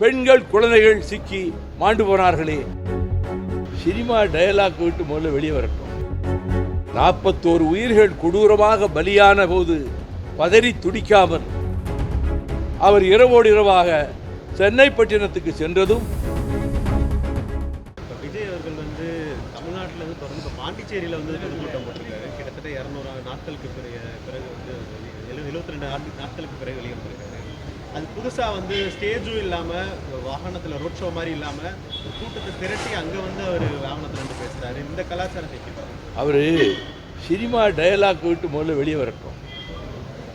பெண்கள் குழந்தைகள் சிக்கி மாண்டு போனார்களே. சினிமா டயலாக் விட்டு முதல்ல வெளியே வரட்டும். 41 உயிர்கள் கொடூரமாக பலியான போது பதறி துடிக்காமல் அவர் இரவோடு இரவாக சென்னை பட்டினத்துக்கு சென்றதும், விஜய் அவர்கள் தமிழ்நாட்டில் தொடர்ந்து பாண்டிச்சேரியில் பொதுக்கூட்டம் போட்டிருக்காரு. கிட்டத்தட்ட 200 நாட்களுக்கு பிறகு 72 நாட்களுக்கு பிறகு வெளியே வந்திருக்காரு. அது புதுசாக ஸ்டேஜும் இல்லாமல் வாகனத்தில் ரோட் ஷோ மாதிரி இல்லாமல் கூட்டத்தை திரட்டி அங்கே அவர் வாகனத்தில் பேசுகிறாரு. இந்த கலாச்சாரத்தை அவர் சினிமா டயலாக் விட்டு முதல்ல வெளியே வரட்டும்.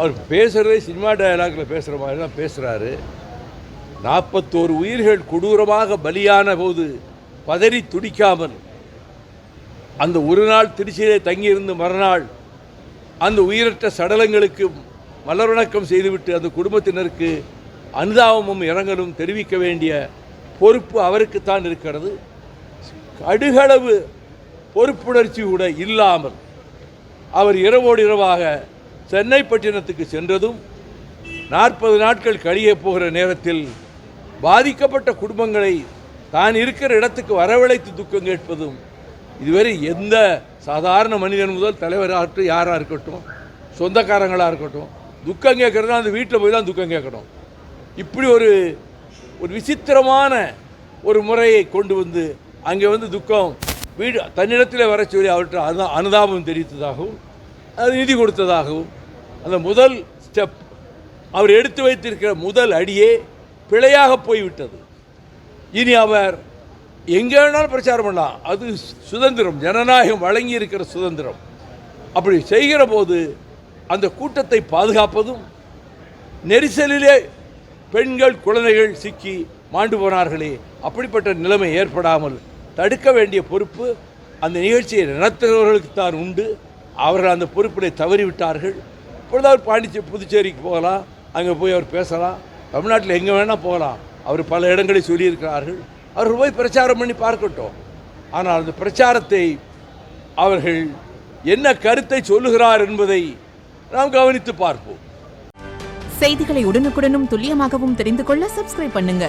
அவர் பேசுகிறதே சினிமா டயலாக்கில் பேசுகிற மாதிரி தான் பேசுகிறாரு. 41 உயிர்கள் கொடூரமாக பலியான போது பதறி துடிக்காமல் அந்த ஒரு நாள் திருச்சியிலே தங்கியிருந்து மறுநாள் அந்த உயிரற்ற சடலங்களுக்கு மலர் வணக்கம் செய்துவிட்டு அந்த குடும்பத்தினருக்கு அனுதாபமும் இரங்கலும் தெரிவிக்க வேண்டிய பொறுப்பு அவருக்குத்தான் இருக்கிறது. கடுகளவு பொறுப்புணர்ச்சி கூட இல்லாமல் அவர் இரவோடு இரவாக சென்னை பட்டினத்துக்கு சென்றதும் 40 நாட்கள் கழிய போகிற நேரத்தில் பாதிக்கப்பட்ட குடும்பங்களை தான் இருக்கிற இடத்துக்கு வரவழைத்து துக்கம் கேட்பதும், இதுவரை எந்த சாதாரண மனிதன் முதல் தலைவராகட்டும், யாராக இருக்கட்டும், சொந்தக்காரங்களாக இருக்கட்டும், துக்கம் கேட்குறது அந்த வீட்டில் போய் தான் துக்கம் கேட்கணும். இப்படி ஒரு விசித்திரமான ஒரு முறையை கொண்டு வந்து அங்கே துக்கம் வீடு தன்னிடத்தில் வர சொல்லி அவர்கிட்ட அனுதாபம் தெரிவித்ததாகவும் அது நிதி கொடுத்ததாகவும் அந்த முதல் ஸ்டெப் அவர் எடுத்து வைத்திருக்கிற முதல் அடியே பிழையாக போய்விட்டது. இனி அவர் எங்கே வேணாலும் பிரச்சாரம் பண்ணலாம். அது சுதந்திரம், ஜனநாயகம் வழங்கி இருக்கிற சுதந்திரம். அப்படி செய்கிற போது அந்த கூட்டத்தை பாதுகாப்பதும், நெரிசலிலே பெண்கள் குழந்தைகள் சிக்கி மாண்டு போனார்களே, அப்படிப்பட்ட நிலைமை ஏற்படாமல் தடுக்க வேண்டிய பொறுப்பு அந்த நிகழ்ச்சியை நடத்துகிறவர்களுக்கு தான் உண்டு. அவர்கள் அந்த பொறுப்பினை தவறிவிட்டார்கள். இப்பொழுது அவர் புதுச்சேரிக்கு போகலாம், அங்கே போய் அவர் பேசலாம், தமிழ்நாட்டில் எங்கே வேணால் போகலாம். அவர் பல இடங்களில் சொல்லியிருக்கிறார்கள். அவர்கள் போய் பிரச்சாரம் பண்ணி பார்க்கட்டும். ஆனால் அந்த பிரச்சாரத்தை அவர்கள் என்ன கருத்தை சொல்லுகிறார் என்பதை நாம் கவனித்து பார்ப்போம். செய்திகளை உடனுக்குடனும் துல்லியமாகவும் தெரிந்து கொள்ள சப்ஸ்கிரைப் பண்ணுங்க.